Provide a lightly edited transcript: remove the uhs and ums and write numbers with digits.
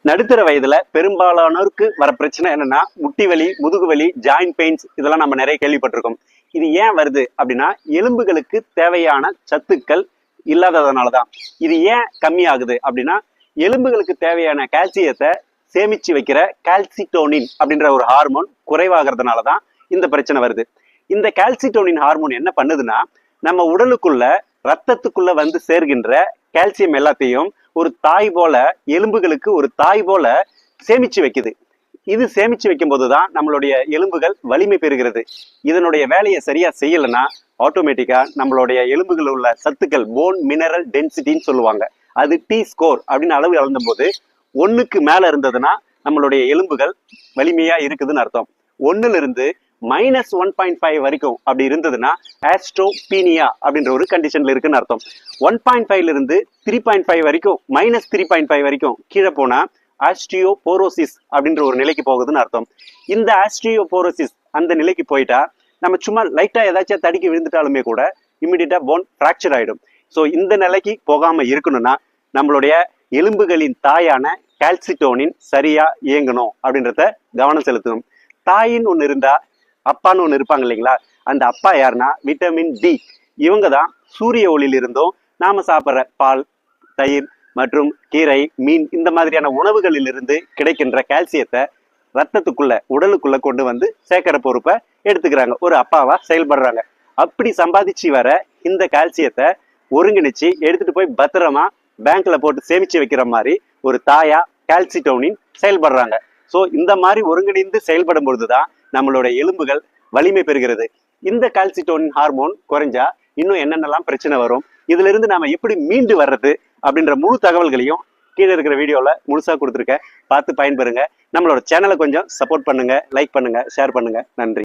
நடுத்தர வயதுல பெரும்பாலானோருக்கு வர பிரச்சனை என்னன்னா முட்டி வலி, முதுகு வலி, ஜாயிண்ட் பெயின்ஸ் இதெல்லாம் நம்ம நிறைய கேள்விப்பட்டிருக்கோம். இது ஏன் வருது அப்படின்னா எலும்புகளுக்கு தேவையான சத்துக்கள் இல்லாததுனாலதான். இது ஏன் கம்மி ஆகுது அப்படின்னா எலும்புகளுக்கு தேவையான கால்சியத்தை சேமிச்சு வைக்கிற கால்சிட்டோனின் அப்படின்ற ஒரு ஹார்மோன் குறைவாகிறதுனாலதான் இந்த பிரச்சனை வருது. இந்த கால்சிட்டோனின் ஹார்மோன் என்ன பண்ணுதுன்னா நம்ம உடலுக்குள்ள ரத்தத்துக்குள்ள வந்து சேர்கின்ற கால்சியம் எல்லாத்தையும் ஒரு தாய் போல, எலும்புகளுக்கு ஒரு தாய் போல சேமிச்சு வைக்குது. இது சேமிச்சு வைக்கும் போதுதான் நம்மளுடைய எலும்புகள் வலிமை பெறுகிறது. இதனுடைய வேலையை சரியா செய்யலைன்னா ஆட்டோமேட்டிக்கா நம்மளுடைய எலும்புகள் உள்ள சத்துக்கள், போன் மினரல் டென்சிட்டின்னு சொல்லுவாங்க, அது டி ஸ்கோர் அப்படின்னு அளவு அளந்த போது 1க்கு மேல இருந்ததுன்னா நம்மளுடைய எலும்புகள் வலிமையா இருக்குதுன்னு அர்த்தம். 1ல இருந்து -1.5 வரைக்கும் அப்படி இருந்ததுன்னா ஆஸ்ட்ரோபீனியா அப்படின்ற ஒரு கண்டிஷன்ல இருக்குன்னு அர்த்தம். 1.5ல இருந்து 3.5 வரைக்கும், -3.5 வரைக்கும் கீழே போனா ஆஸ்டியோபோரோசிஸ் அப்படின்ற ஒரு நிலைக்கு போகுதுன்னு அர்த்தம். இந்த ஆஸ்டியோபோரோசிஸ் அந்த நிலைக்கு போயிட்டா நம்ம சும்மா லைட்டா ஏதாச்சும் தடுக்கி விழுந்துட்டாலுமே கூட இமிடியட்டா போன் ஃப்ராக்சர் ஆயிடும். ஸோ இந்த நிலைக்கு போகாம இருக்கணும்னா நம்மளுடைய எலும்புகளின் தாயான கால்சிட்டோனின் சரியா இயங்கணும் அப்படின்றத கவனம் செலுத்தணும். தாயின்னு ஒன்று இருந்தா அப்பான்னு ஒன்று இருப்பாங்க இல்லைங்களா? அந்த அப்பா யாருன்னா விட்டமின் டி. இவங்க தான் சூரிய ஒளியில இருந்தும் நாம சாப்பிட்ற பால், தயிர் மற்றும் கீரை, மீன் இந்த மாதிரியான உணவுகளில் இருந்து கிடைக்கின்ற கால்சியத்தை ரத்தத்துக்குள்ள, உடலுக்குள்ள கொண்டு வந்து சேர்க்கிற பொறுப்பை எடுத்துக்கிறாங்க. ஒரு அப்பாவா செயல்படுறாங்க. அப்படி சம்பாதிச்சு வர இந்த கால்சியத்தை ஒருங்கிணைச்சு எடுத்துட்டு போய் பத்திரமா பேங்க்ல போட்டு சேமிச்சு வைக்கிற மாதிரி ஒரு தாயா கால்சிட்டோனின் செயல்படுறாங்க. ஸோ இந்த மாதிரி ஒருங்கிணைந்து செயல்படும் பொழுதுதான் நம்மளோட எலும்புகள் வலிமை பெறுகிறது. இந்த கால்சிட்டோனின் ஹார்மோன் குறைஞ்சா இன்னும் என்னென்னலாம் பிரச்சனை வரும், இதுல இருந்து நாம எப்படி மீண்டு வர்றது அப்படின்ற முழு தகவல்களையும் கீழே இருக்கிற வீடியோல முழுசா கொடுத்துருக்கேன். பார்த்து பயன்பெறுங்க. நம்மளோட சேனலை கொஞ்சம் சப்போர்ட் பண்ணுங்க, லைக் பண்ணுங்க, ஷேர் பண்ணுங்க. நன்றி.